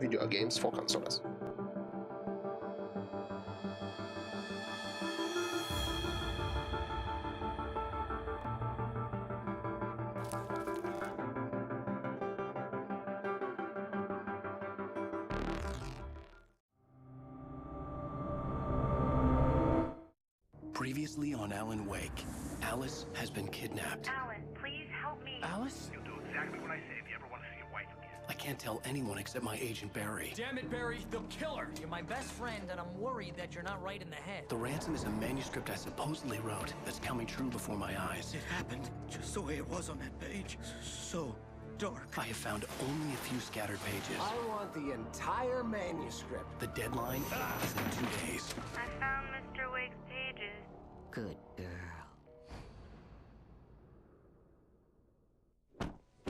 video games for consoles. Previously on Alan Wake, Alice has been kidnapped. Alan, please help me. Alice? You'll do exactly what I say if you ever want to see your wife again. I can't tell anyone except my agent Barry. Damn it, Barry, they'll kill her. You're my best friend, and I'm worried that you're not right in the head. The ransom is a manuscript I supposedly wrote that's coming true before my eyes. It happened just the way it was on that page. So dark. I have found only a few scattered pages. I want the entire manuscript. The deadline is in 2 days. I found Mr. Wake's pages. Good girl.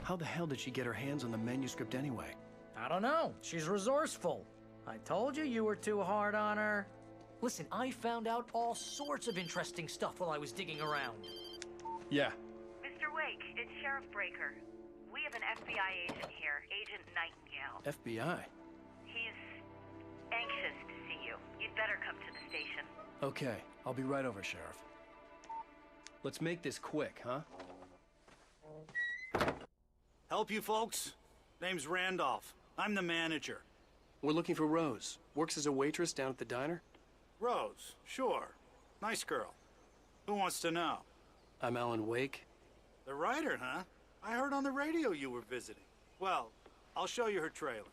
How the hell did she get her hands on the manuscript anyway? I don't know. She's resourceful. I told you you were too hard on her. Listen, I found out all sorts of interesting stuff while I was digging around. Yeah. Mr. Wake, it's Sheriff Breaker. We have an FBI agent here, Agent Nightingale. FBI? He's anxious to see you. You'd better come to the station. Okay, I'll be right over, Sheriff. Let's make this quick, huh? Help you folks? Name's Randolph. I'm the manager. We're looking for Rose. Works as a waitress down at the diner. Rose, sure. Nice girl. Who wants to know? I'm Alan Wake. The writer, huh? I heard on the radio you were visiting. Well, I'll show you her trailer.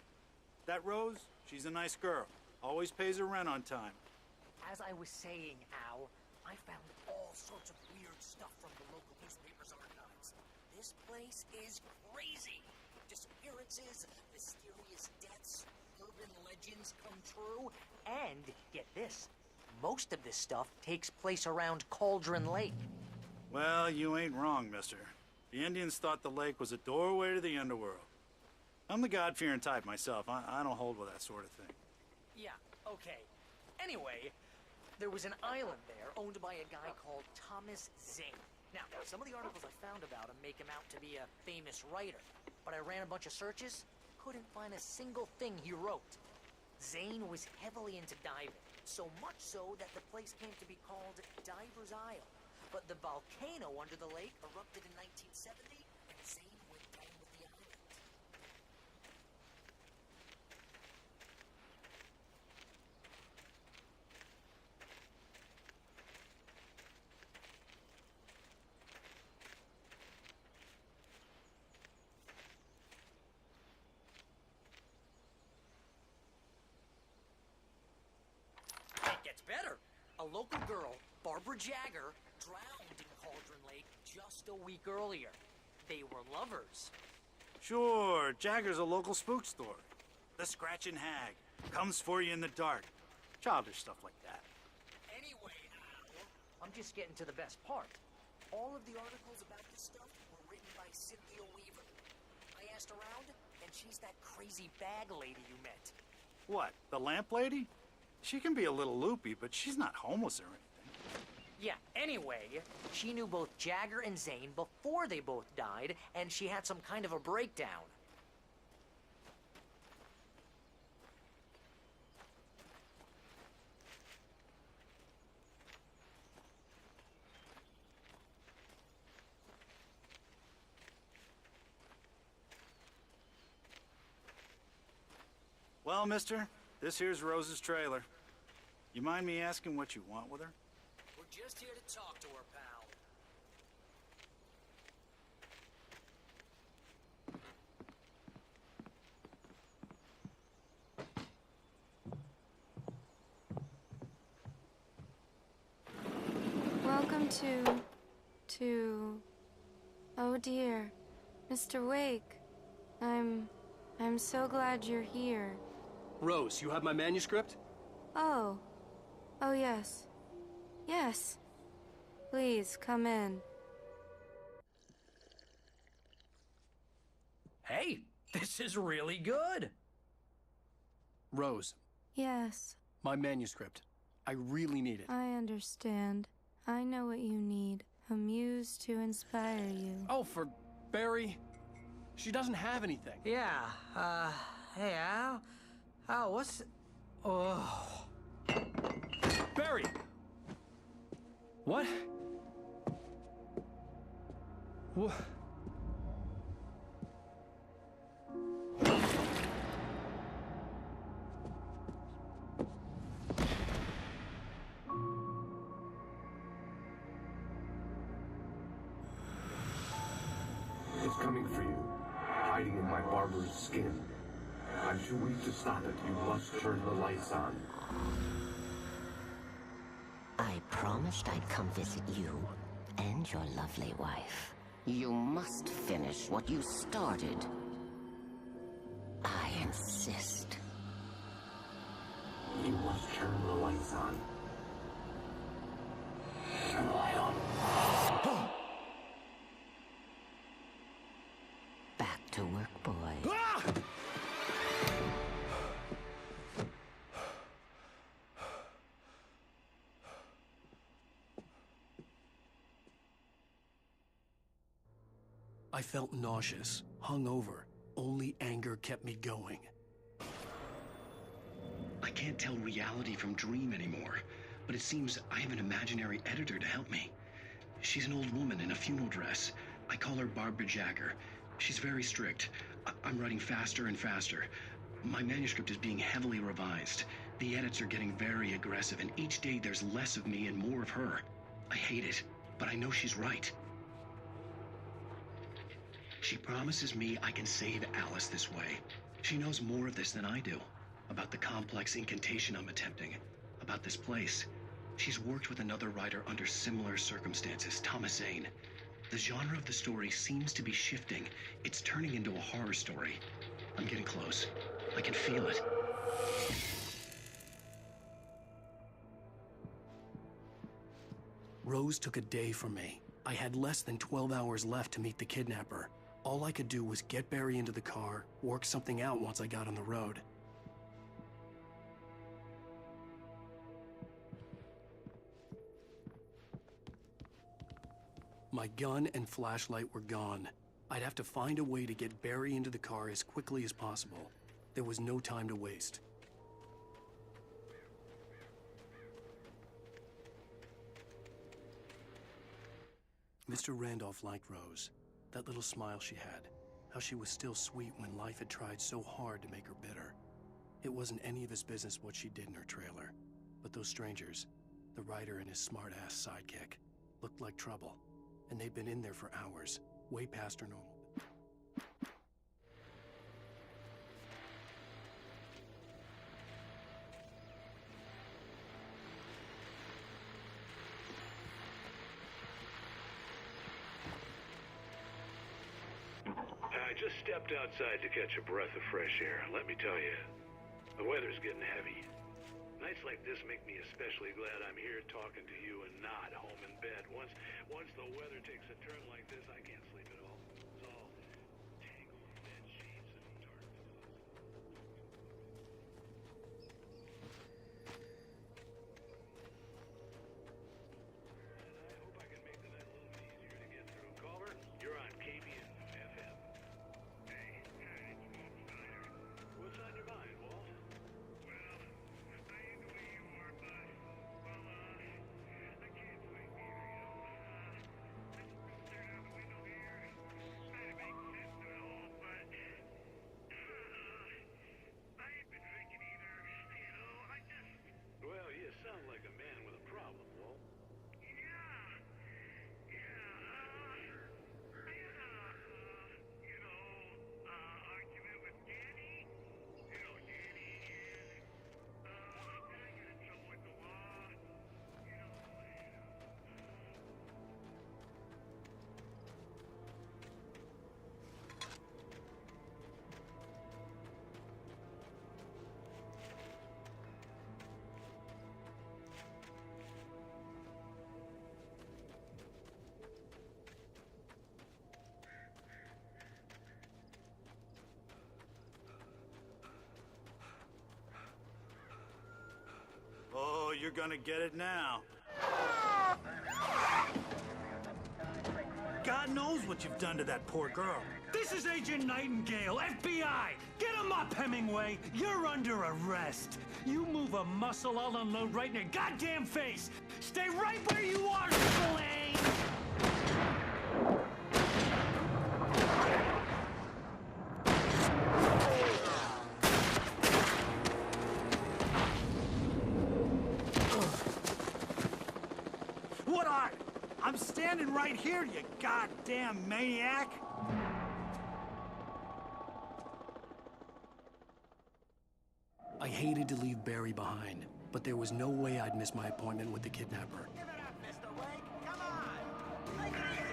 That Rose, she's a nice girl. Always pays her rent on time. As I was saying, Al, I found all sorts of weird stuff from the local newspaper's archives. This place is crazy. Disappearances, mysterious deaths, urban legends come true, and, get this, most of this stuff takes place around Cauldron Lake. Well, you ain't wrong, mister. The Indians thought the lake was a doorway to the underworld. I'm the God-fearing type myself. I don't hold with that sort of thing. Yeah, okay. Anyway, there was an island there owned by a guy called Thomas Zane. Now, some of the articles I found about him make him out to be a famous writer, but I ran a bunch of searches, couldn't find a single thing he wrote. Zane was heavily into diving, so much so that the place came to be called Diver's Isle. But the volcano under the lake erupted in 1970, and Zane went down with the island. It gets better. A local girl, Barbara Jagger, drowned in Cauldron Lake just a week earlier. They were lovers. Sure, Jagger's a local spook story. The Scratching Hag comes for you in the dark. Childish stuff like that. Anyway, Al, I'm just getting to the best part. All of the articles about this stuff were written by Cynthia Weaver. I asked around, and she's that crazy bag lady you met. What, the lamp lady? She can be a little loopy, but she's not homeless or anything. Yeah, anyway, she knew both Jagger and Zane before they both died, and she had some kind of a breakdown. Well, mister, this here's Rose's trailer. You mind me asking what you want with her? We're just here to talk to her, pal. Welcome to... Oh dear, Mr. Wake. I'm so glad you're here. Rose, you have my manuscript? Oh. Oh, yes. Yes. Please, come in. Hey, this is really good. Rose, Yes, my manuscript. I really need it. I understand. I know what you need. A muse to inspire you. Oh, for Barry. She doesn't have anything. Yeah, hey, Al. Oh, what's... Oh... Barry! What? What? It's coming for you, hiding in my barbarous skin. I'm too weak to stop it. You must turn the lights on. I promised I'd come visit you and your lovely wife. You must finish what you started. I insist. You must turn the lights on. Turn the light on. Back to work, boy. Ah! I felt nauseous, hungover. Only anger kept me going. I can't tell reality from dream anymore, but it seems I have an imaginary editor to help me. She's an old woman in a funeral dress. I call her Barbara Jagger. She's very strict. I'm writing faster and faster. My manuscript is being heavily revised. The edits are getting very aggressive, and each day there's less of me and more of her. I hate it, but I know she's right. She promises me I can save Alice this way. She knows more of this than I do. About the complex incantation I'm attempting. About this place. She's worked with another writer under similar circumstances, Thomas Zane. The genre of the story seems to be shifting. It's turning into a horror story. I'm getting close. I can feel it. Rose took a day from me. I had less than 12 hours left to meet the kidnapper. All I could do was get Barry into the car, work something out once I got on the road. My gun and flashlight were gone. I'd have to find a way to get Barry into the car as quickly as possible. There was no time to waste. Mr. Randolph liked Rose. That little smile she had. How she was still sweet when life had tried so hard to make her bitter. It wasn't any of his business what she did in her trailer. But those strangers, the writer and his smart-ass sidekick, looked like trouble. And they'd been in there for hours, way past her normal. I just stepped outside to catch a breath of fresh air. Let me tell you, the weather's getting heavy. Nights like this make me especially glad I'm here talking to you and not home in bed. Once the weather takes a turn like this, I can't sleep at all. It's all tangled bed sheets and dark pillows. And I hope I can make the night a little bit easier to get through. Caller, you're on KBN FM. Hey, it's Walt Snyder. What's on your mind, Walt? Well, I ain't the way you are, bud. Well, I can't sleep either, you know. I just been staring out the window here, trying to make sense of it all, but I ain't been drinking either, you know. I just... Well, you sound like a man with a problem, Walt. Argument with Danny. You know, Danny is, did I get in trouble with the law? You know, Oh, you're gonna get it now. God God knows what you've done to that poor girl. This is Agent Nightingale, FBI! Get him up, Hemingway! You're under arrest! You move a muscle, I'll unload right in your goddamn face! Stay right where you are, Spillane! What are? I'm standing right here, you goddamn maniac! I hated to leave Barry behind, but there was no way I'd miss my appointment with the kidnapper. Give it up, Mr. Wake. Come on. Take it easy.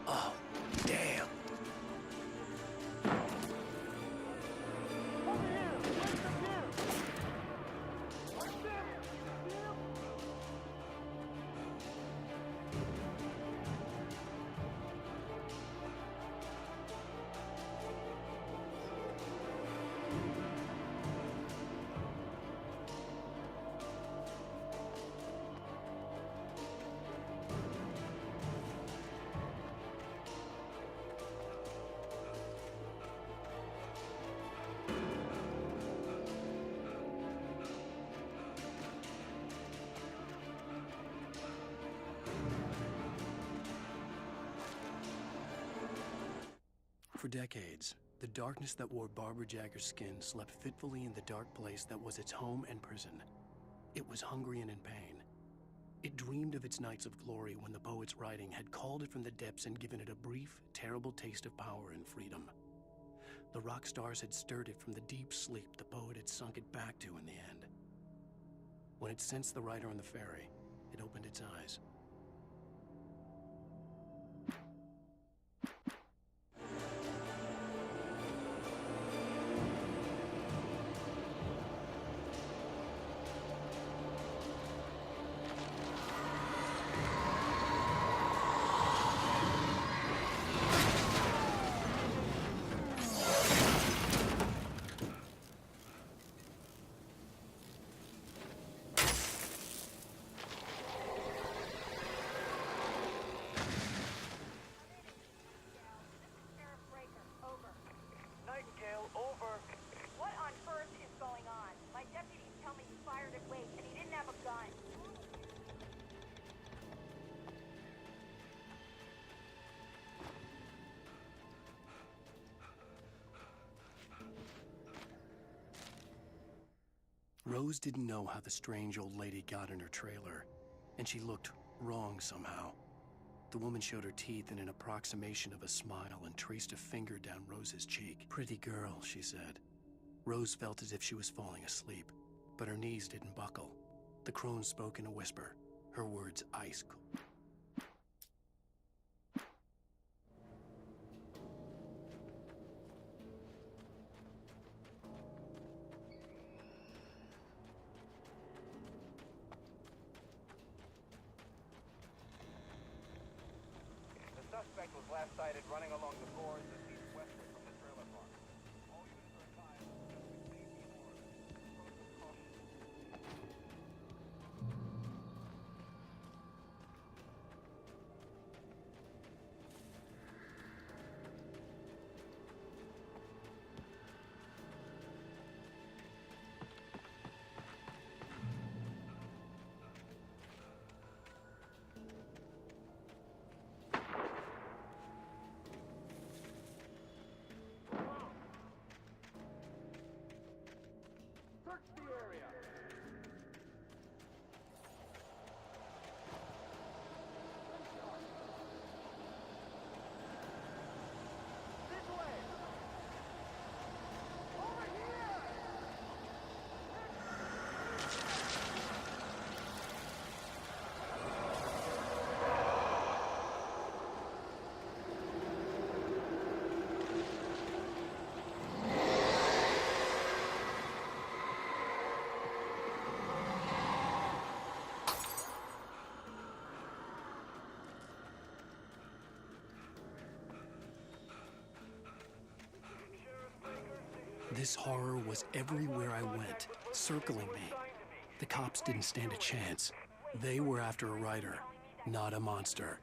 Oh, damn. For decades, the darkness that wore Barbara Jagger's skin slept fitfully in the dark place that was its home and prison. It was hungry and in pain. It dreamed of its nights of glory when the poet's writing had called it from the depths and given it a brief, terrible taste of power and freedom. The rock stars had stirred it from the deep sleep the poet had sunk it back to in the end. When it sensed the writer on the ferry, it opened its eyes. Rose didn't know how the strange old lady got in her trailer, and she looked wrong somehow. The woman showed her teeth in an approximation of a smile and traced a finger down Rose's cheek. "Pretty girl," she said. Rose felt as if she was falling asleep, but her knees didn't buckle. The crone spoke in a whisper, her words ice cold. The suspect was last sighted running along the boards that lead westward from the trailer park. All units are advised to complete the order. This horror was everywhere I went, circling me. The cops didn't stand a chance. They were after a writer, not a monster.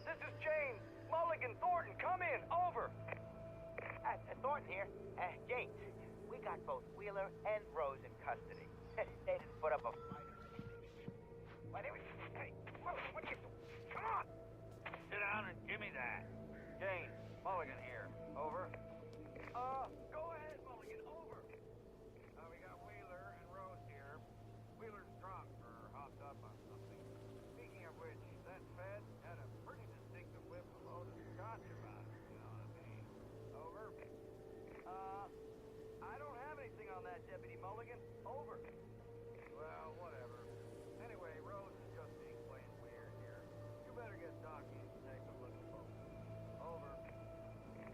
This is James. Mulligan, Thornton, come in. Over. Thornton here. James, we got both Wheeler and Rose in custody. They didn't put up a fight or anything. Why, they were... Hey, what are you doing? Come on! Sit down and give me that. James, Mulligan here. Over. Go ahead, Mulligan. Over. We got Wheeler and Rose here. Wheeler's drunk or hopped up on something. Speaking of which, that Fed had a pretty distinctive whip of load of scotch about it, you know what I mean? Over. I don't have anything on that, Deputy Mulligan. Over. Well, whatever. Anyway, Rose is just being plain weird here. You better get Docky and take a look at both. Over.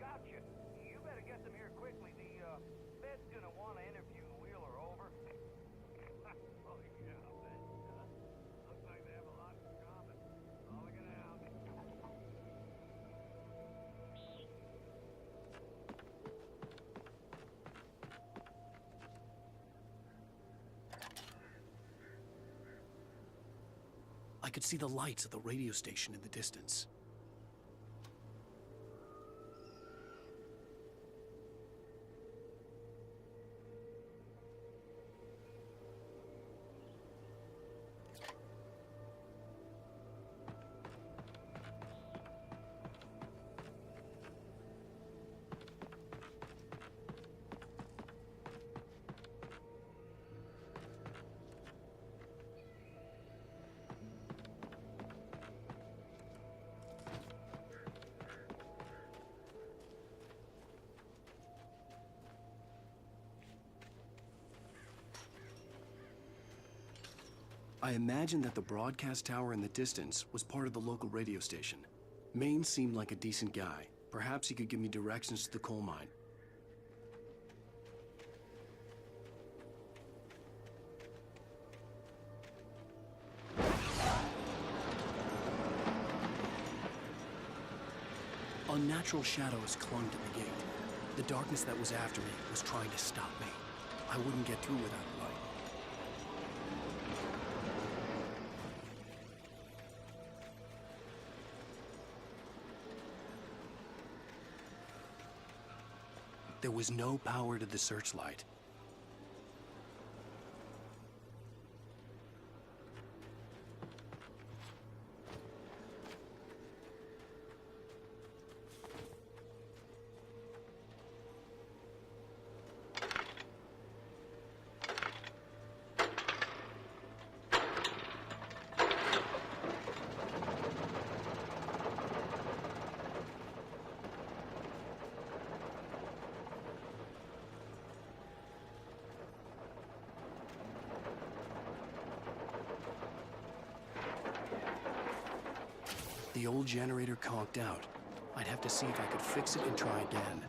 Gotcha. You better get them here quickly. The Fed's gonna want to interview Wheeler. Over. Oh, yeah, I bet. Looks like they have a lot in common. Mulligan out. I could see the lights of the radio station in the distance. I imagined that the broadcast tower in the distance was part of the local radio station. Maine seemed like a decent guy. Perhaps he could give me directions to the coal mine. Unnatural shadows clung to the gate. The darkness that was after me was trying to stop me. I wouldn't get through without a light. There was no power to the searchlight. The old generator conked out. I'd have to see if I could fix it and try again.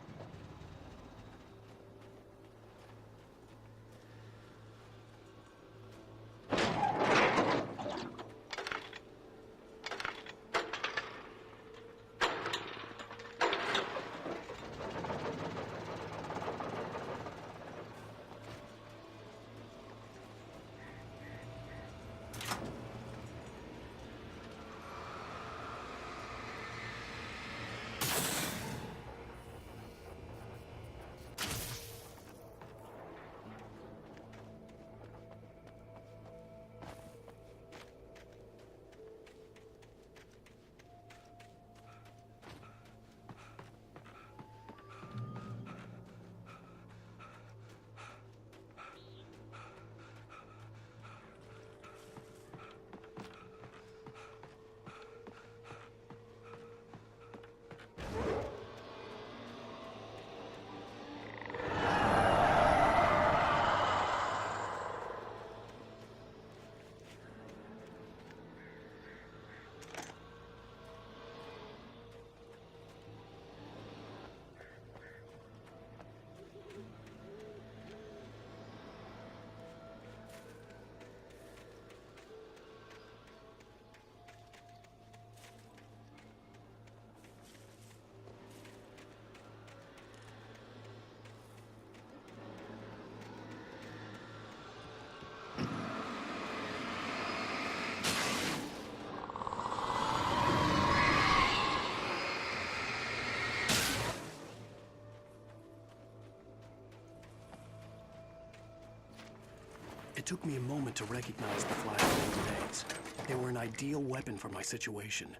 It took me a moment to recognize the flashbang grenades. They were an ideal weapon for my situation.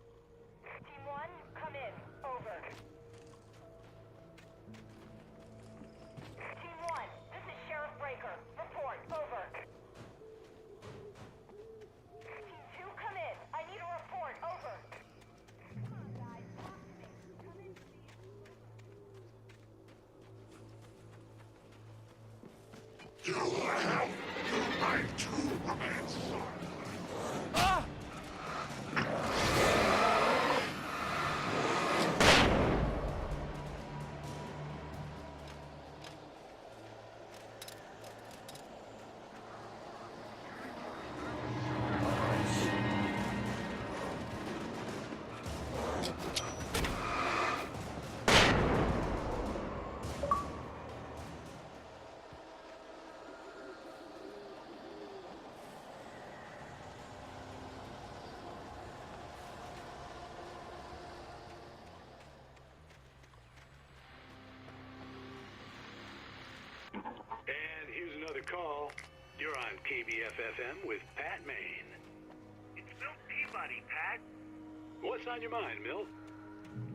Team 1, come in. Over. Team 1, this is Sheriff Breaker. Report. Over. Team 2, come in. I need a report. Over. Come on, guys. Talk to me. Come in, please. You have my two commands, son. Ah! And here's another call. You're on KBF-FM with Pat Maine. It's Milt Peabody, Pat. What's on your mind, Milt?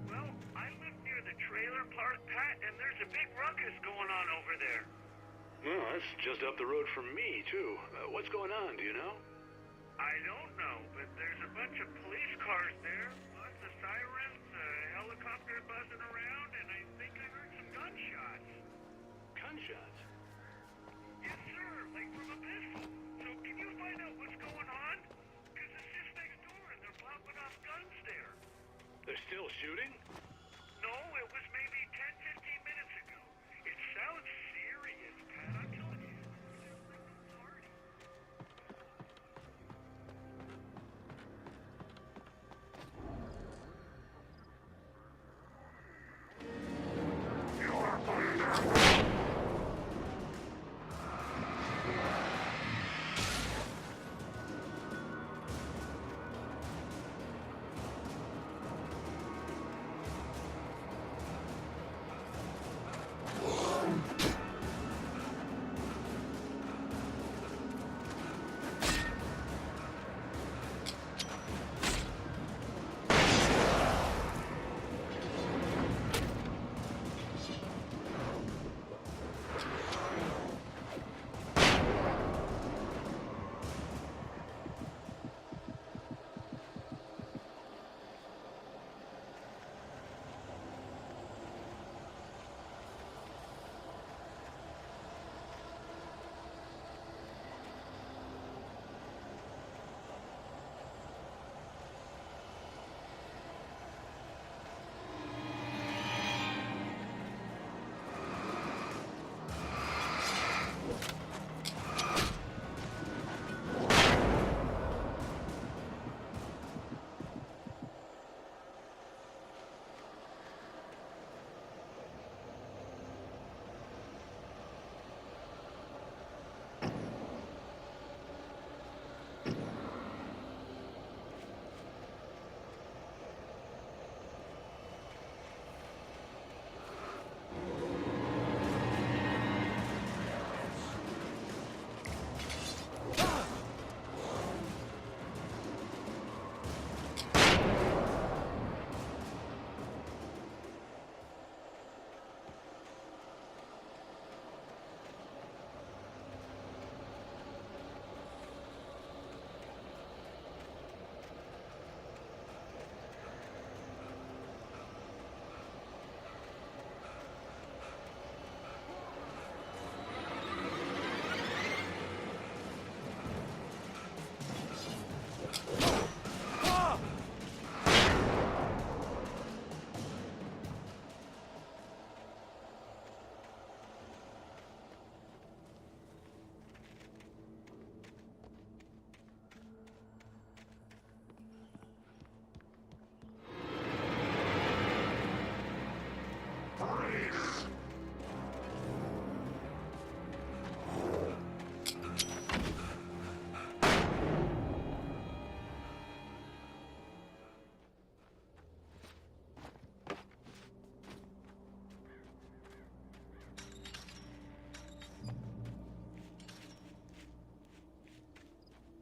Well, I live near the trailer park, Pat, and there's a big ruckus going on over there. Well, that's just up the road from me, too. What's going on, do you know? I don't know, but there's a bunch of police cars there, lots of sirens, a helicopter buzzing around, and I think I heard some gunshots. Gunshots? Yes, sir, like from a pistol. So can you find out what's going on? Because it's just next door and they're popping off guns there. They're still shooting? No, it was maybe 10, 15 minutes ago. It sounds serious, Pat. I'm telling you. It sounds like a party.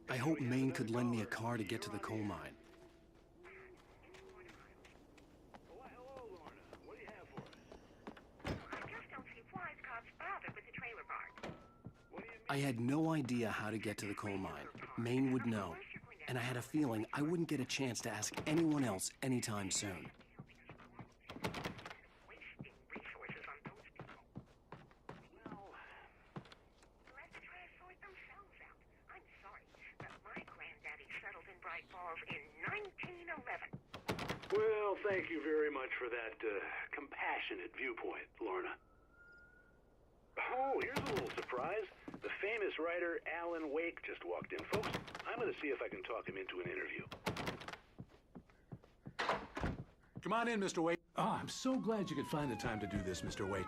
I hoped Maine could lend me a car to get to the coal mine. Hello, Lorna. What do you have for us? I just don't see why the cops bothered with the trailer park. What do you mean? I had no idea how to get to the coal mine. Maine would know, and I had a feeling I wouldn't get a chance to ask anyone else anytime soon. Wasting resources on those people. Well, They'll have to try to sort themselves out. I'm sorry, but my granddaddy settled in Bright Falls in 1911. well, thank you very much for that compassionate viewpoint, Lorna. Oh, here's a little surprise. The famous writer Alan Wake just walked in. Folks, I'm going to see if I can talk him into an interview. Come on in, Mr. Wake. Oh, I'm so glad you could find the time to do this, Mr. Wake.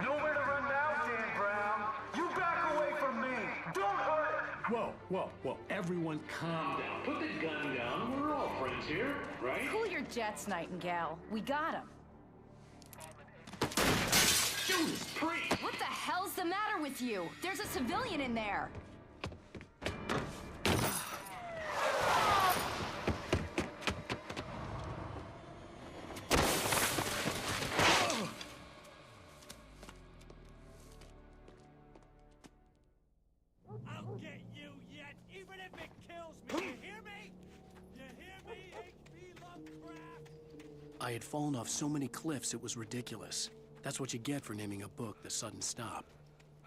Nowhere to run now, Dan Brown. You back away from me. Don't hurt it. Whoa, whoa, whoa. Everyone calm down. Put the gun down. We're all friends here, right? Cool your jets, Nightingale. We got him. Judas Priest! What the hell's the matter with you? There's a civilian in there. I'll get you yet, even if it kills me. You hear me? You hear me, H.P. Lovecraft? I had fallen off so many cliffs it was ridiculous. That's what you get for naming a book The Sudden Stop.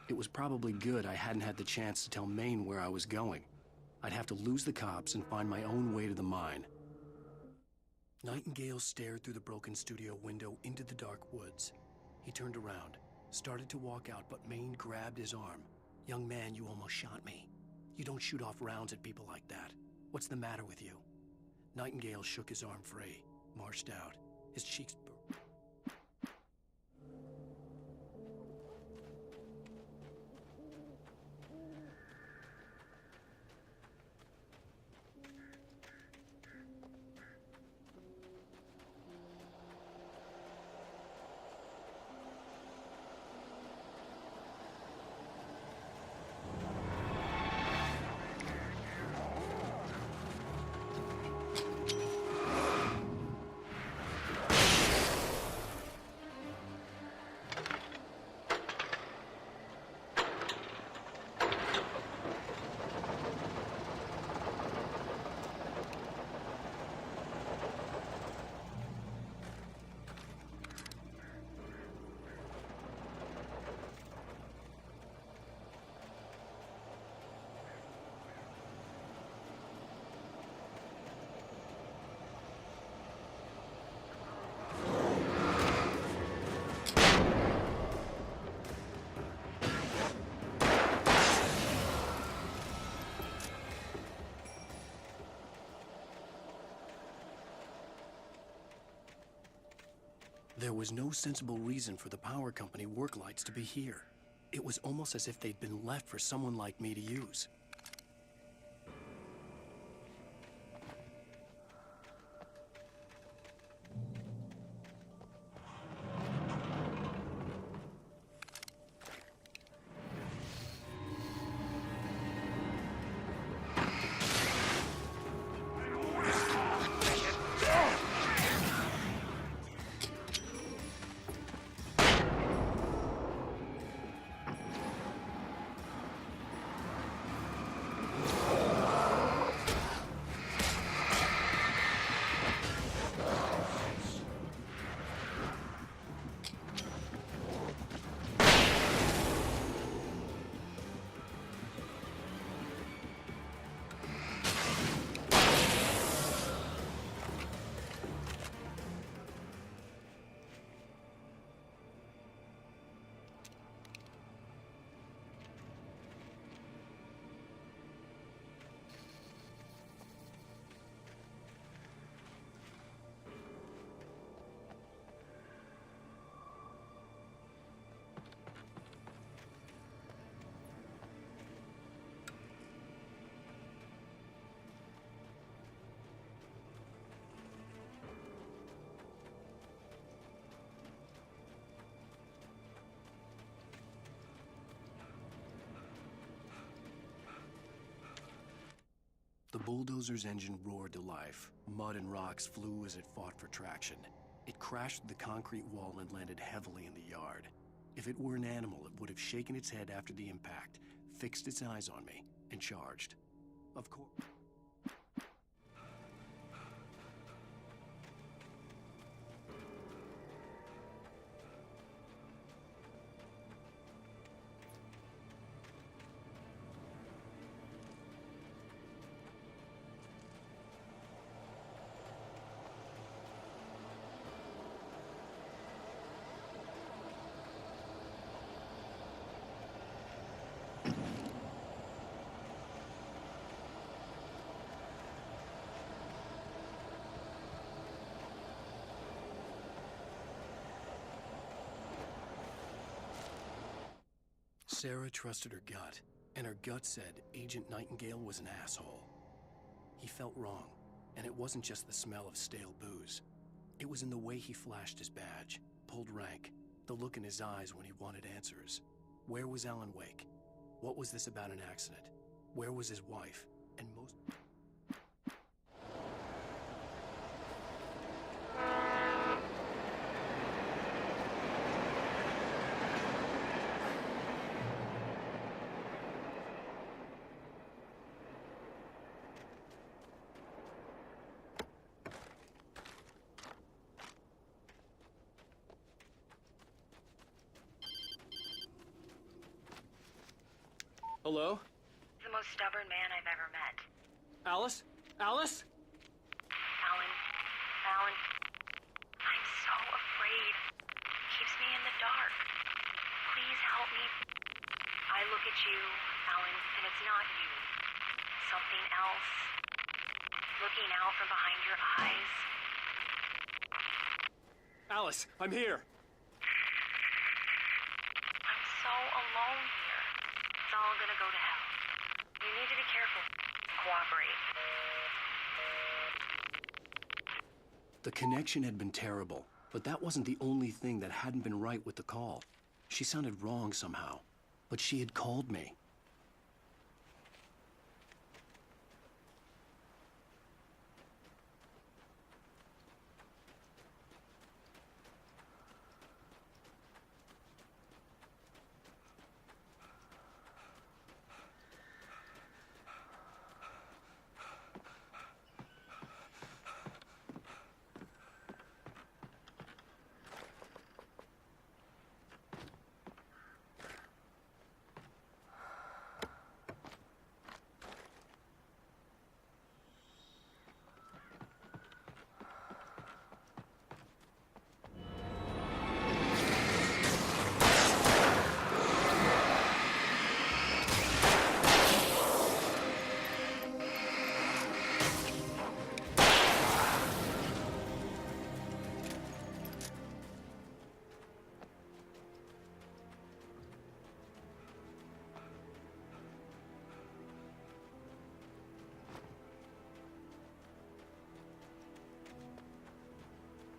It was probably good I hadn't had the chance to tell Maine where I was going. I'd have to lose the cops and find my own way to the mine. Nightingale stared through the broken studio window into the dark woods. He turned around, started to walk out, but Maine grabbed his arm. "Young man, you almost shot me. You don't shoot off rounds at people like that. What's the matter with you?" Nightingale shook his arm free, marched out. His cheeks burned. There was no sensible reason for the power company work lights to be here. It was almost as if they'd been left for someone like me to use. bulldozer's engine roared to life. Mud and rocks flew as it fought for traction. It crashed through the concrete wall and landed heavily in the yard. If it were an animal, it would have shaken its head after the impact, fixed its eyes on me, and charged. Of course. Sarah trusted her gut, and her gut said Agent Nightingale was an asshole. He felt wrong, and it wasn't just the smell of stale booze. It was in the way he flashed his badge, pulled rank, the look in his eyes when he wanted answers. Where was Alan Wake? What was this about an accident? Where was his wife? And most... Hello? The most stubborn man I've ever met. Alice? Alice? Alan. Alan. I'm so afraid. Keeps me in the dark. Please help me. I look at you, Alan, and it's not you. Something else. Looking out from behind your eyes. Alice, I'm here. I'm so alone here. It's all gonna go to hell. You need to be careful. Cooperate. The connection had been terrible, but that wasn't the only thing that hadn't been right with the call. She sounded wrong somehow, but she had called me.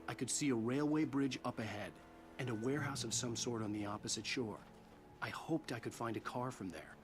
I could see a railway bridge up ahead, and a warehouse of some sort on the opposite shore. I hoped I could find a car from there.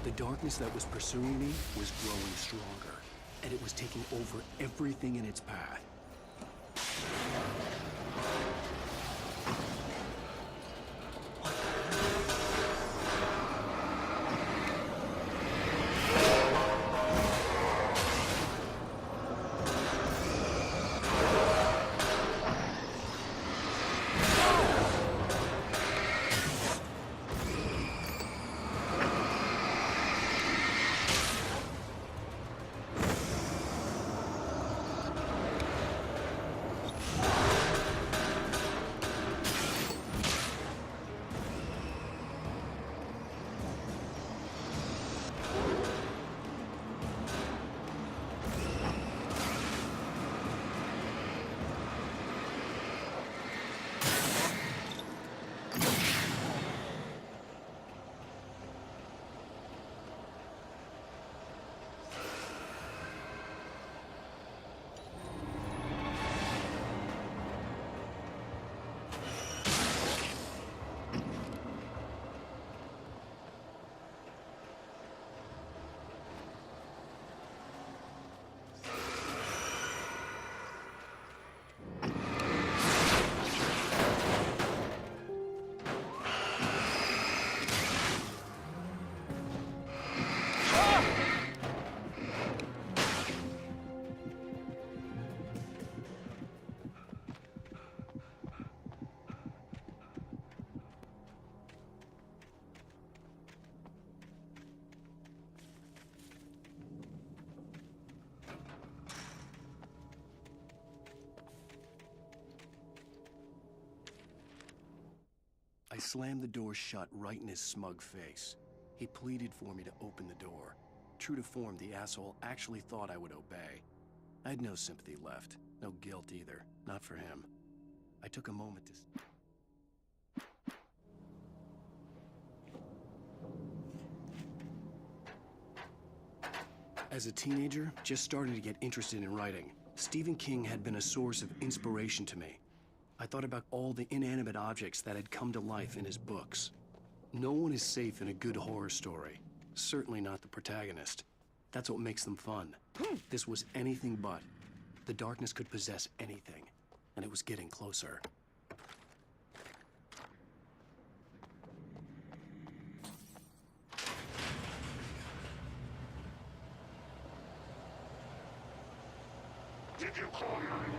The darkness that was pursuing me was growing stronger, and it was taking over everything in its path. I slammed the door shut right in his smug face. He pleaded for me to open the door. True to form, the asshole actually thought I would obey. I had no sympathy left, no guilt either, not for him. I took a moment to... As a teenager, just starting to get interested in writing, Stephen King had been a source of inspiration to me. I thought about all the inanimate objects that had come to life in his books. No one is safe in a good horror story. Certainly not the protagonist. That's what makes them fun. This was anything but. The darkness could possess anything, and it was getting closer. Did you call me?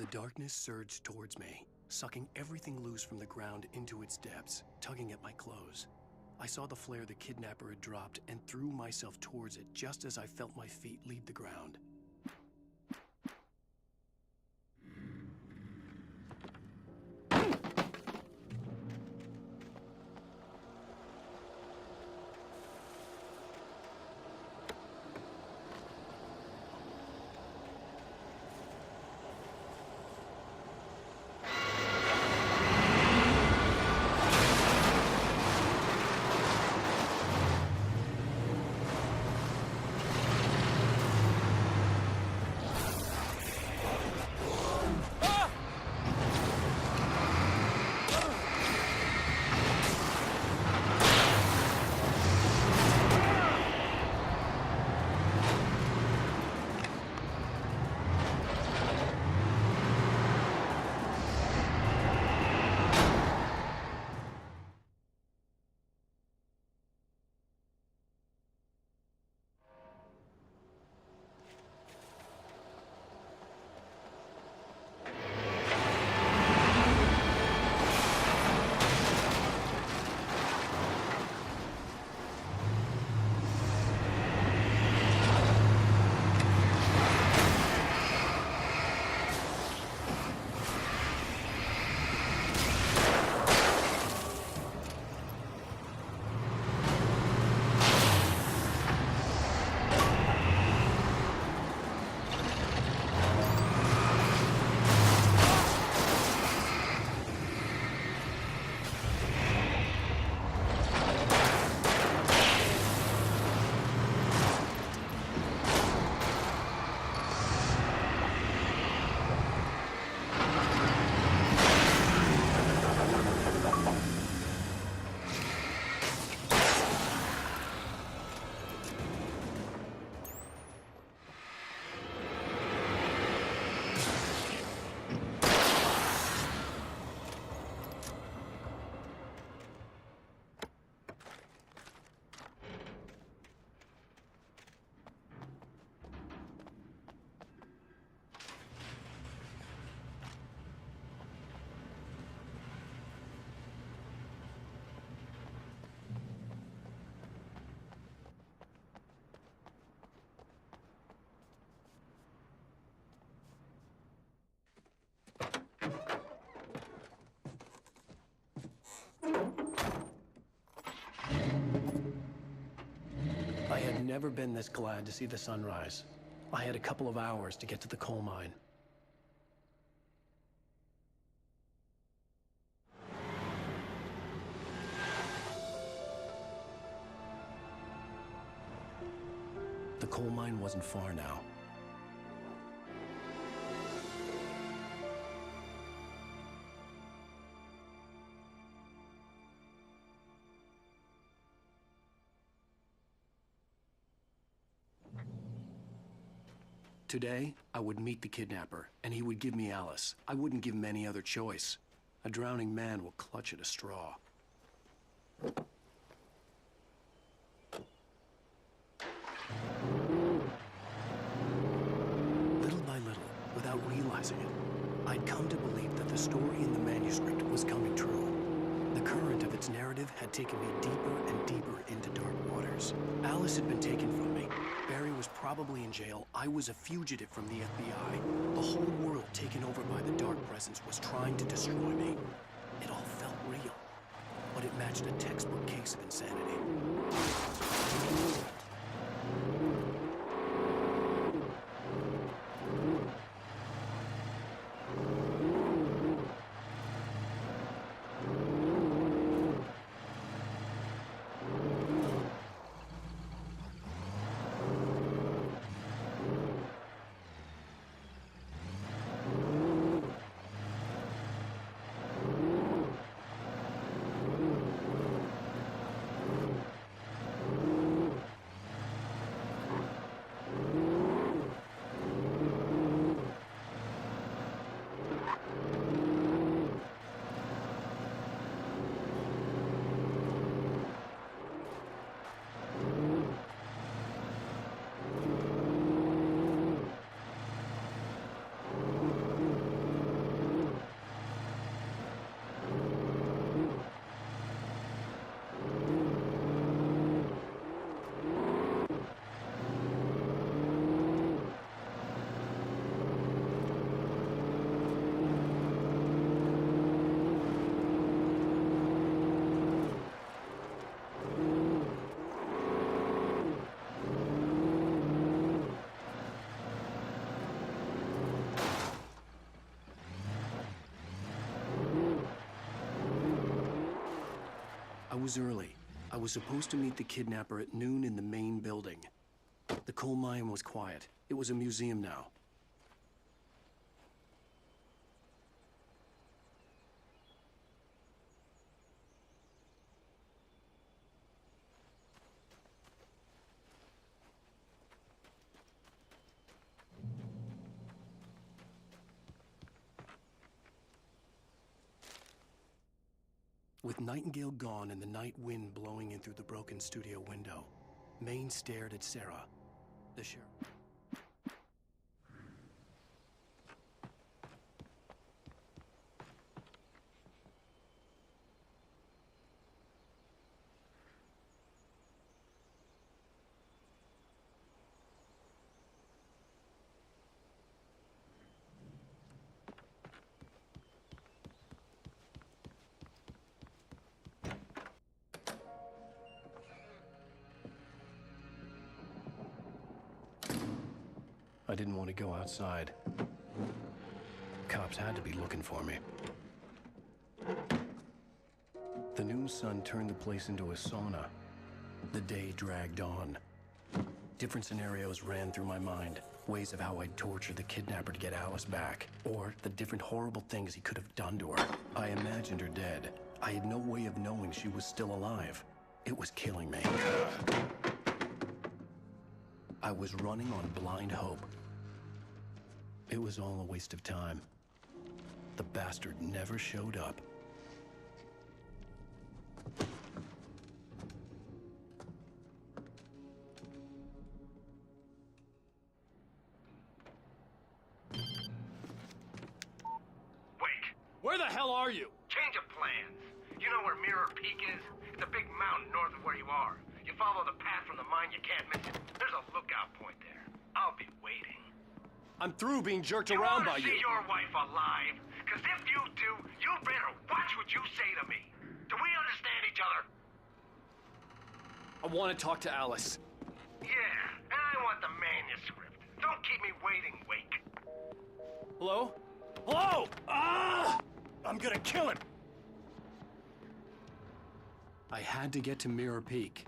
The darkness surged towards me, sucking everything loose from the ground into its depths, tugging at my clothes. I saw the flare the kidnapper had dropped and threw myself towards it just as I felt my feet leave the ground. I had never been this glad to see the sunrise. I had a couple of hours to get to the coal mine. The coal mine wasn't far now. Today, I would meet the kidnapper, and he would give me Alice. I wouldn't give him any other choice. A drowning man will clutch at a straw. Little by little, without realizing it, I'd come to believe that the story in the manuscript was coming true. The current of its narrative had taken me deeper and deeper into dark waters. Alice had been taken from me. Barry was probably in jail. I was a fugitive from the FBI. The whole world taken over by the dark presence was trying to destroy me. It all felt real, but it matched a textbook case of insanity. I was early. I was supposed to meet the kidnapper at noon in the main building. The coal mine was quiet. It was a museum now. With Nightingale gone and the night wind blowing in through the broken studio window, Maine stared at Sarah, the sheriff. I didn't want to go outside. Cops had to be looking for me. The noon sun turned the place into a sauna. The day dragged on. Different scenarios ran through my mind. Ways of how I'd torture the kidnapper to get Alice back. Or the different horrible things he could have done to her. I imagined her dead. I had no way of knowing she was still alive. It was killing me. I was running on blind hope. It was all a waste of time. The bastard never showed up. Wake! Where the hell are you? Change of plans. You know where Mirror Peak is? It's a big mountain north of where you are. You follow the path from the mine, you can't miss it. There's a lookout point there. I'll be waiting. I'm through being jerked around by You you. see your wife alive? Because if you do, you better watch what you say to me. Do we understand each other? I want to talk to Alice. the manuscript. Don't keep me waiting, Wake. Hello? Hello! Ah! I'm gonna kill him! I had to get to Mirror Peak.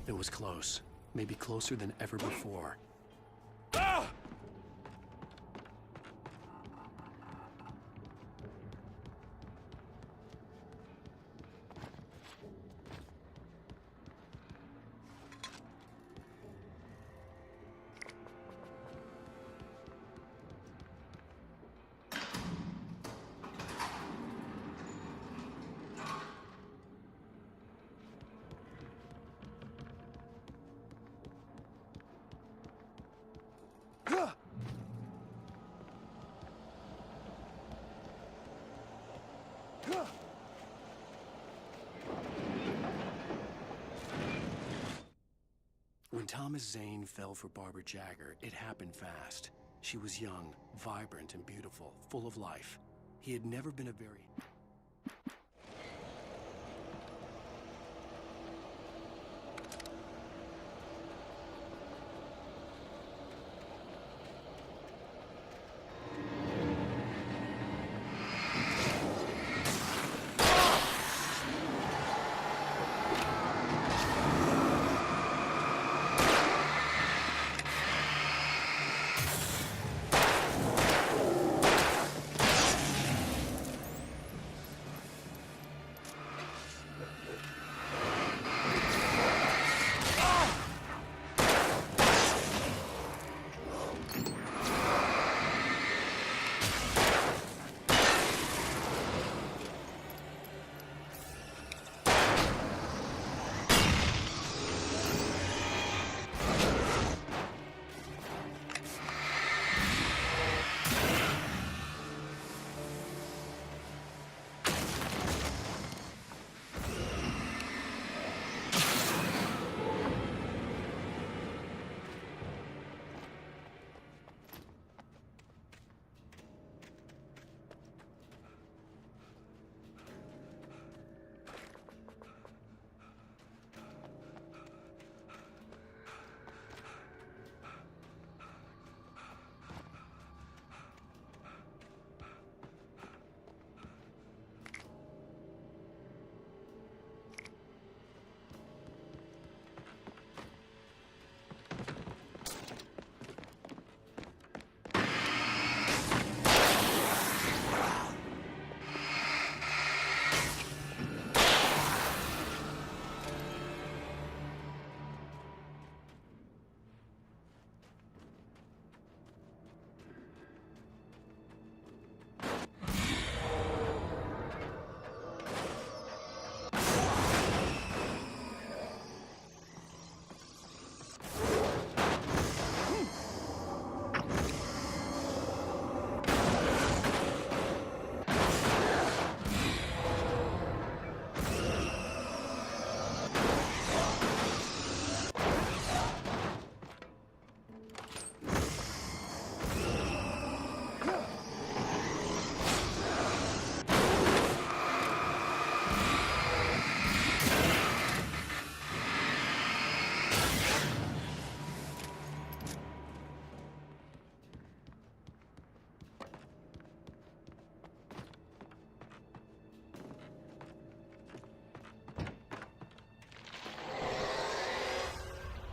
It was close. Maybe closer than ever before. Ah! When Thomas Zane fell for Barbara Jagger, it happened fast. She was young, vibrant, and beautiful, full of life. He had never been a very...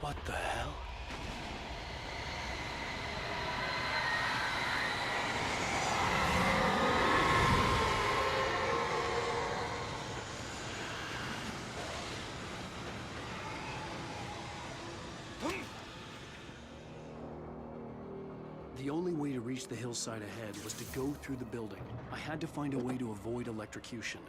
What the hell? The only way to reach the hillside ahead was to go through the building. I had to find a way to avoid electrocution.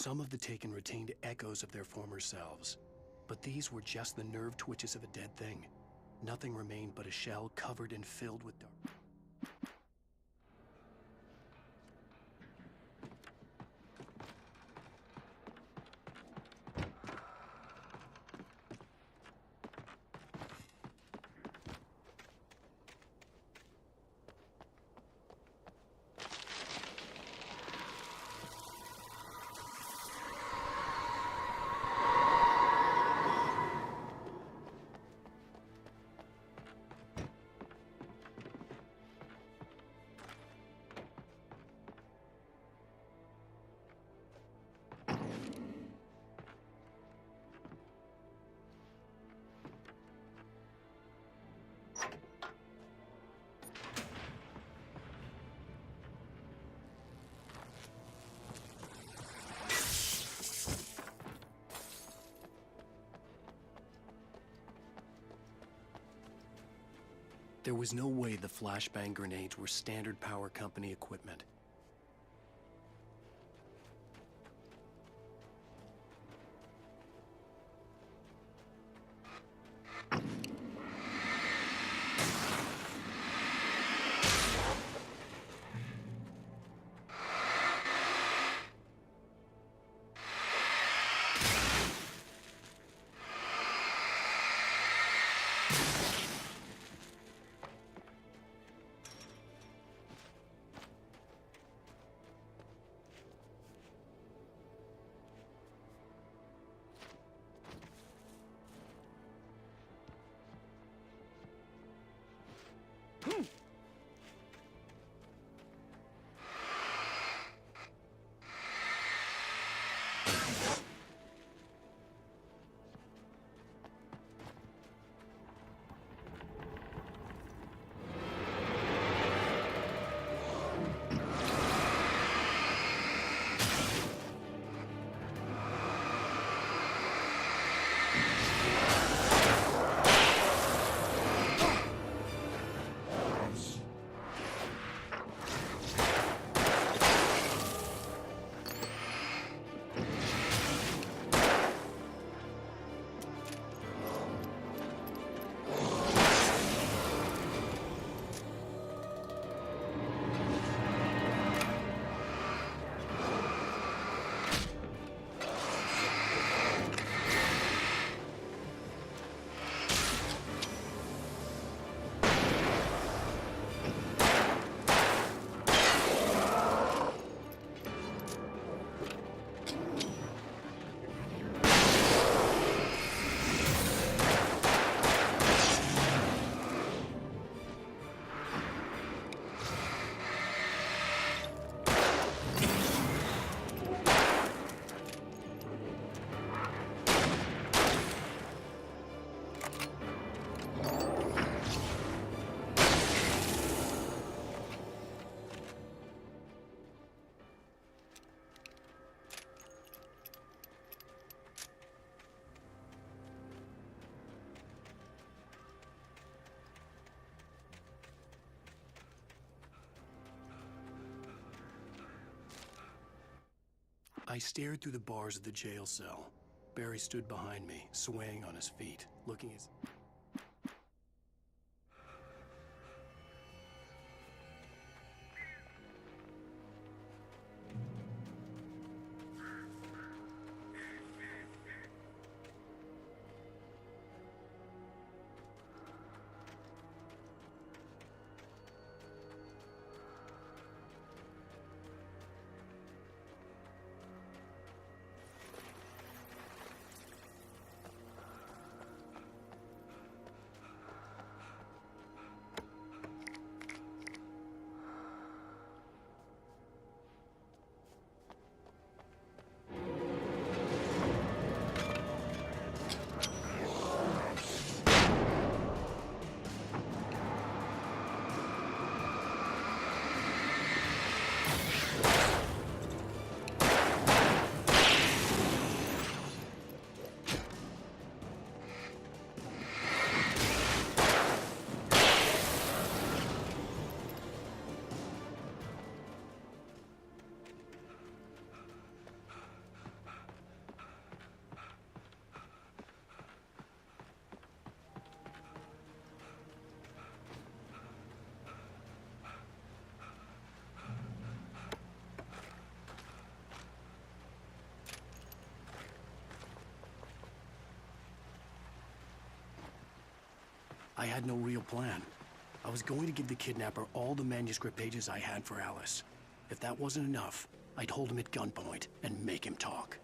Some of the taken retained echoes of their former selves, but these were just the nerve twitches of a dead thing. Nothing remained but a shell covered and filled with dark. There was no way the flashbang grenades were standard power company equipment. I stared through the bars of the jail cell. Barry stood behind me, swaying on his feet, looking as... I had no real plan. I was going to give the kidnapper all the manuscript pages I had for Alice. If that wasn't enough, I'd hold him at gunpoint and make him talk.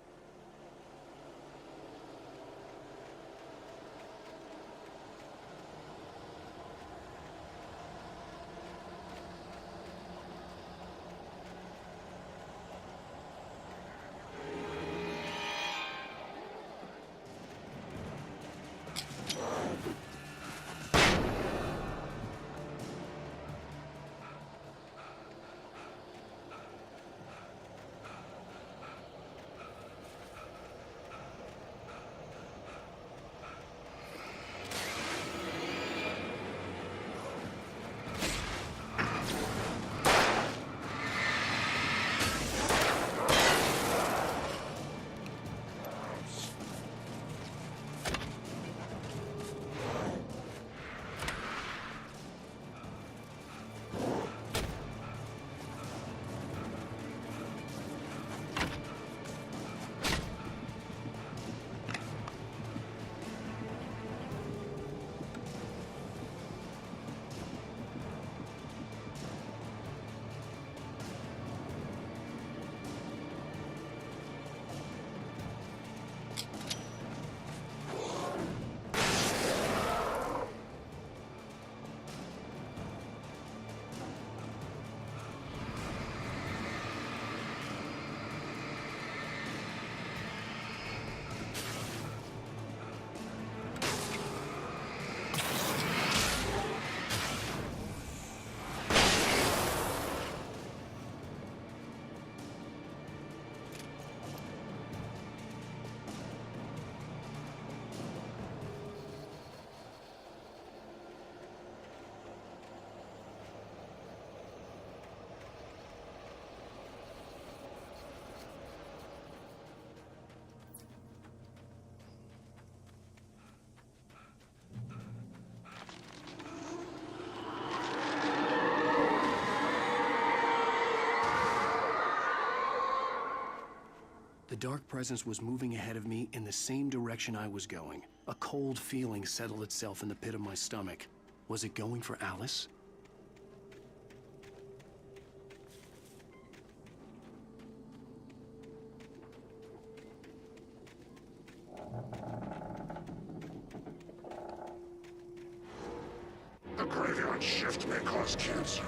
The dark presence was moving ahead of me in the same direction I was going. A cold feeling settled itself in the pit of my stomach. Was it going for Alice? The graveyard shift may cause cancer.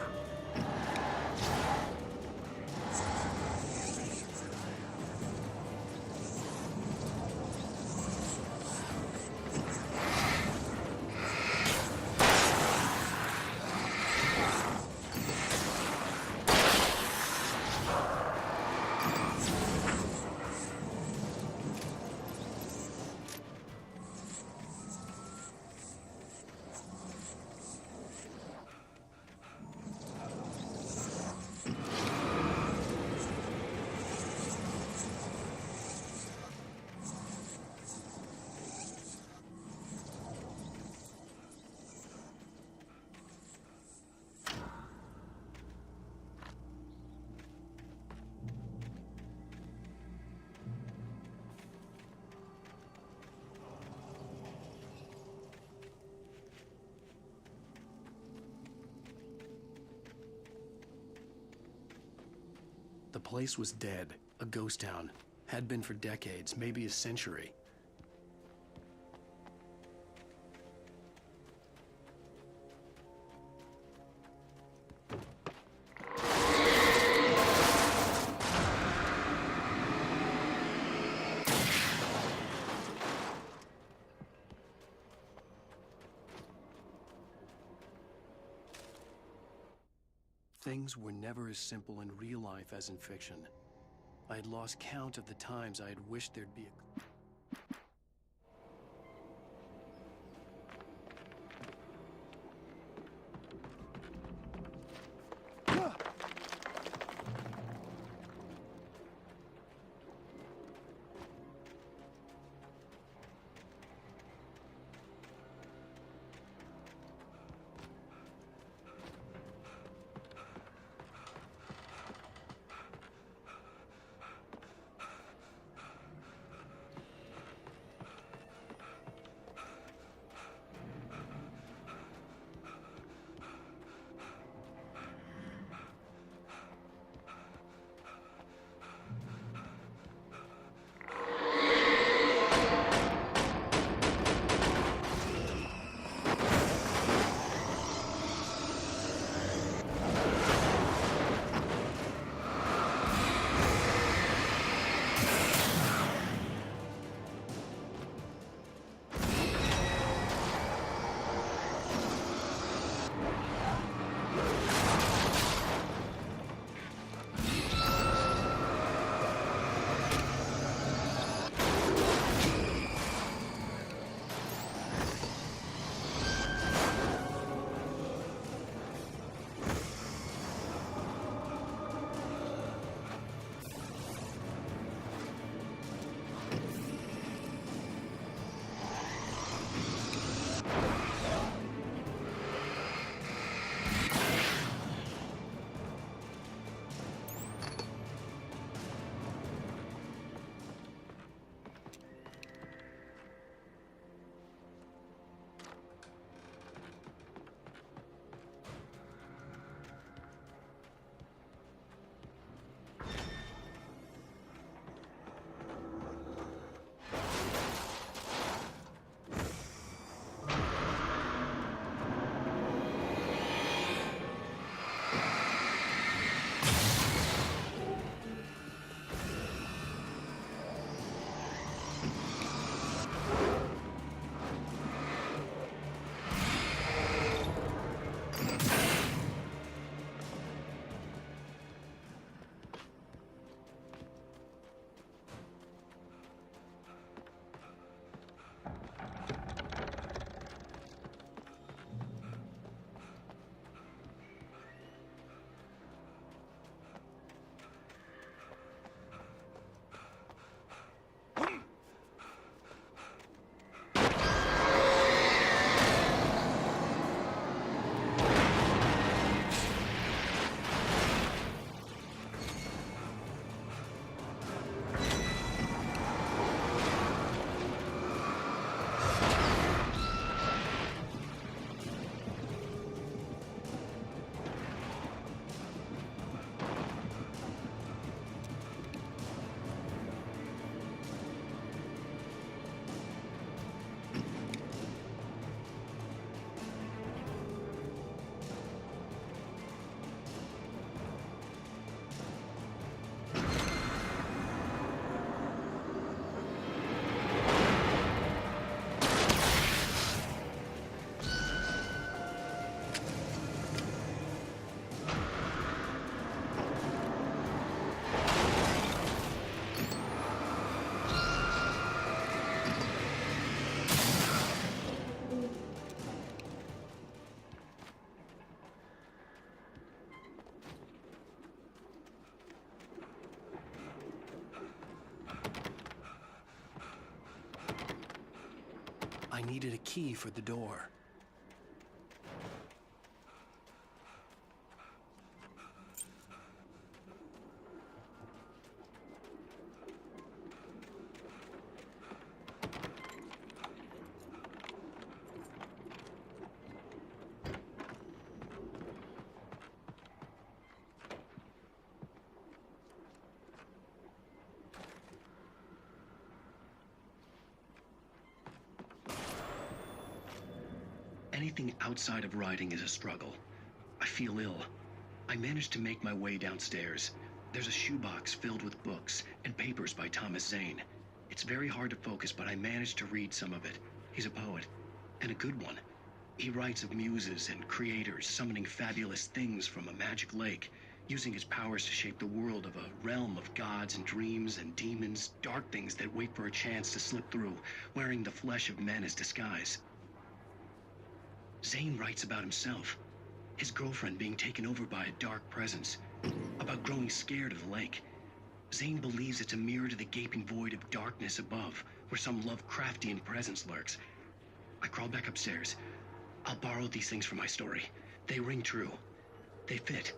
The place was dead, a ghost town. Had been for decades, maybe a century. Things were never as simple in real life as in fiction. I had lost count of the times I had wished there'd be a... I needed a key for the door. Anything outside of writing is a struggle. I feel ill. I managed to make my way downstairs. There's a shoebox filled with books and papers by Thomas Zane. It's very hard to focus, but I managed to read some of it. He's a poet, and a good one. He writes of muses and creators summoning fabulous things from a magic lake, using his powers to shape the world of a realm of gods and dreams and demons, dark things that wait for a chance to slip through, wearing the flesh of men as disguise. Zane writes about himself, his girlfriend being taken over by a dark presence, about growing scared of the lake. Zane believes it's a mirror to the gaping void of darkness above, where some Lovecraftian presence lurks. I crawl back upstairs. I'll borrow these things for my story. They ring true. They fit.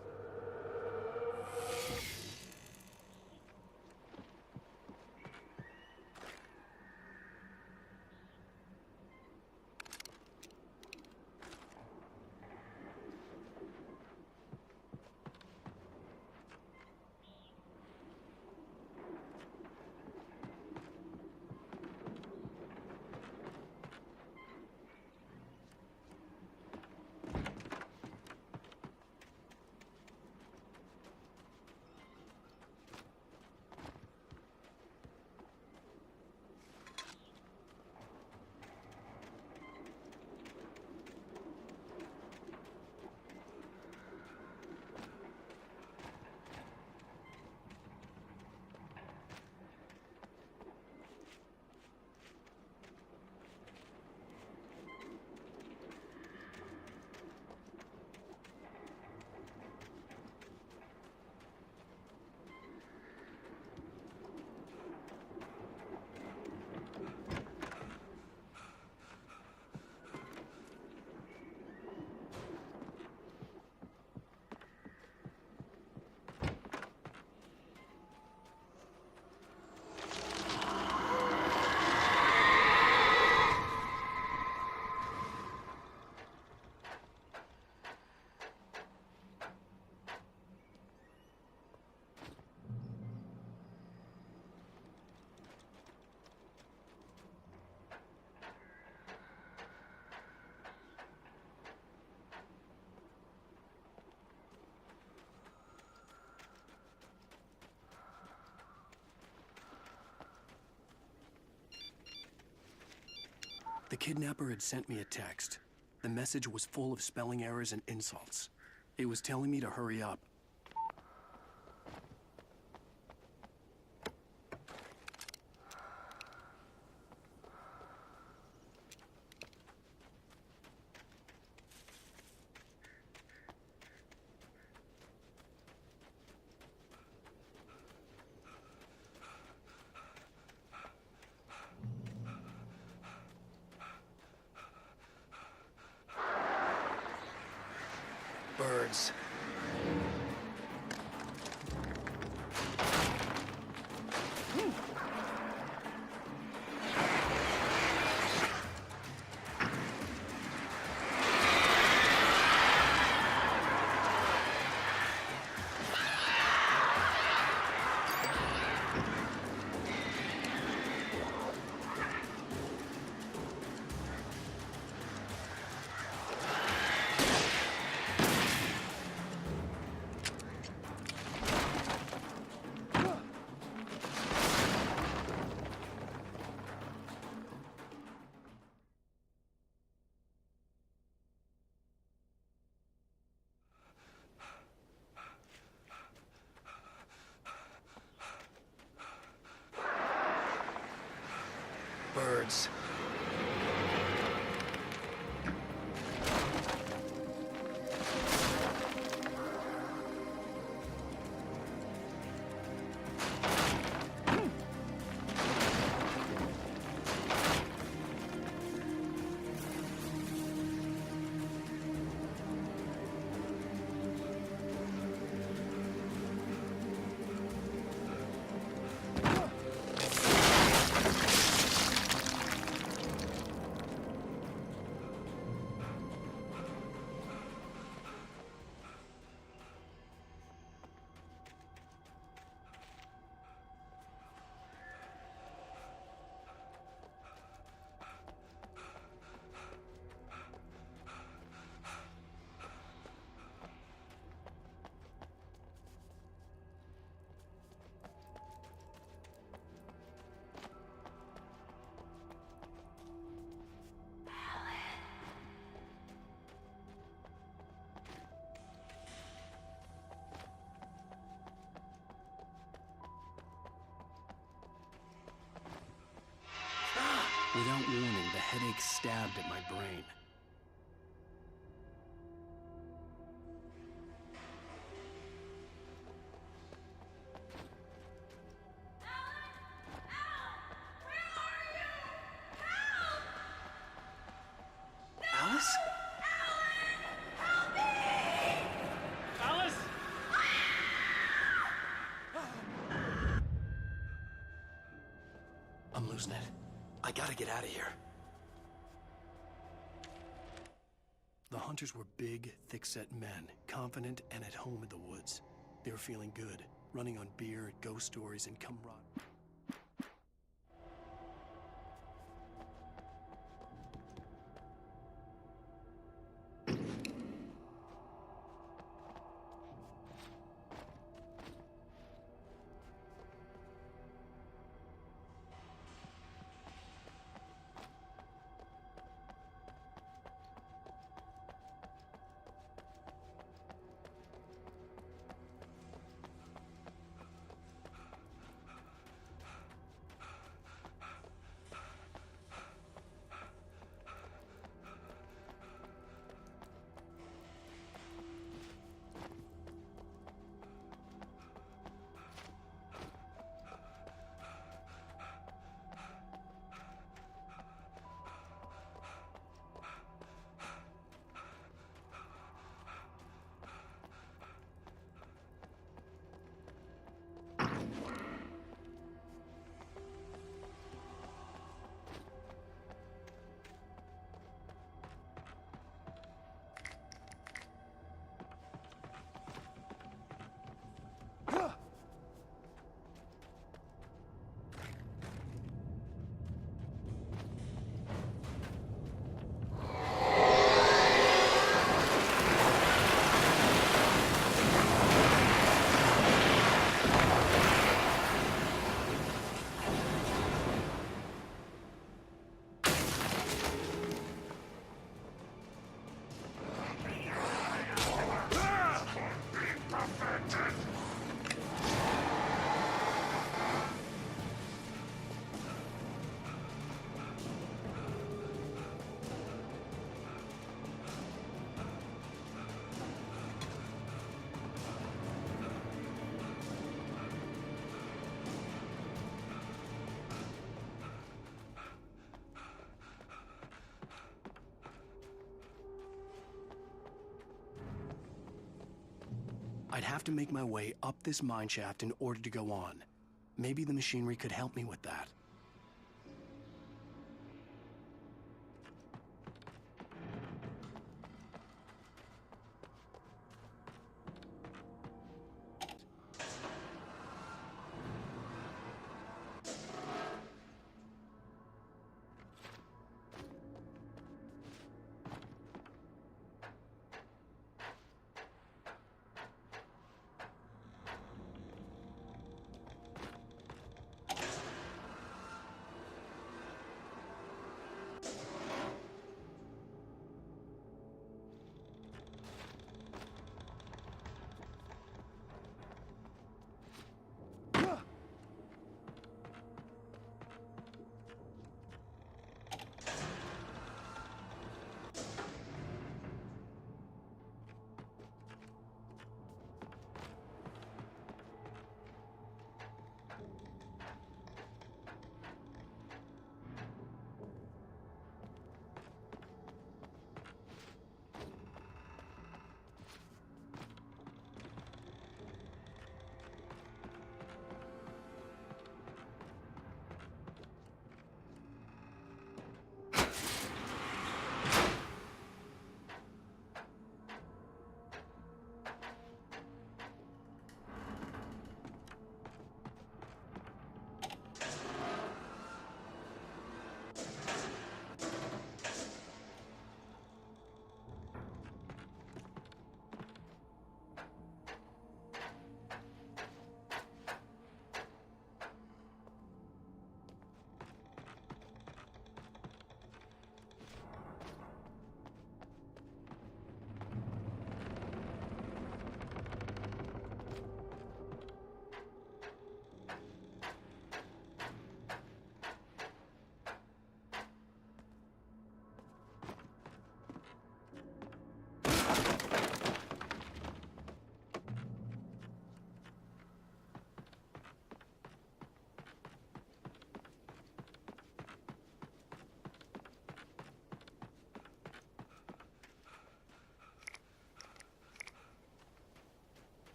The kidnapper had sent me a text. The message was full of spelling errors and insults. It was telling me to hurry up. Birds. Birds. Without warning, the headache stabbed at my brain. Alice? Alice! I'm losing it. I gotta get out of here. The hunters were big, thick-set men, confident and at home in the woods. They were feeling good, running on beer, ghost stories, and camaraderie. I'd have to make my way up this mine shaft in order to go on. Maybe the machinery could help me with that.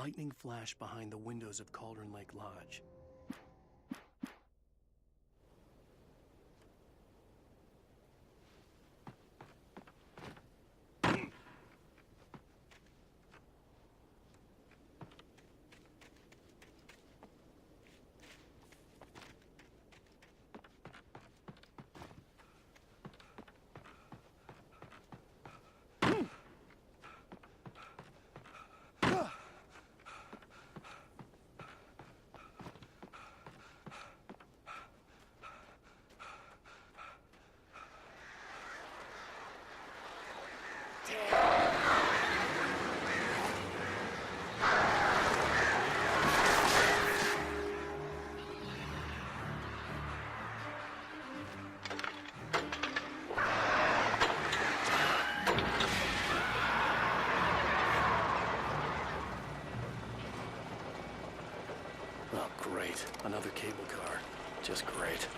Lightning flashed behind the windows of Cauldron Lake Lodge. Oh, great. Another cable car. Just great.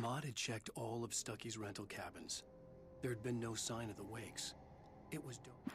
Maud had checked all of Stucky's rental cabins. There had been no sign of the Wakes. It was dope.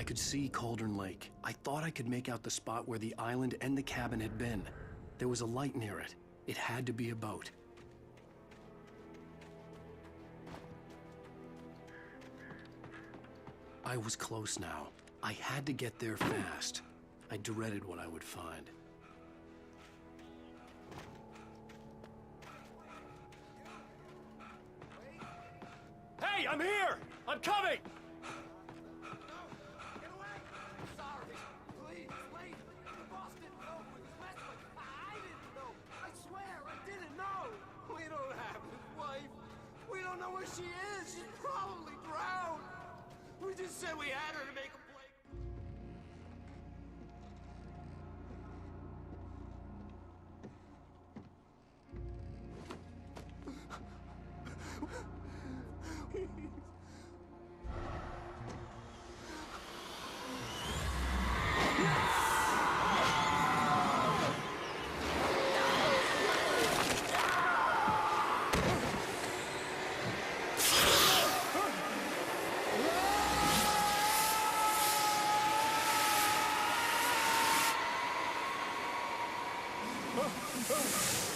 I could see Cauldron Lake. I thought I could make out the spot where the island and the cabin had been. There was a light near it. It had to be a boat. I was close now. I had to get there fast. I dreaded what I would find. Hey, I'm here! I'm coming! She is. She's probably drowned. We just said we had her to make a Wake!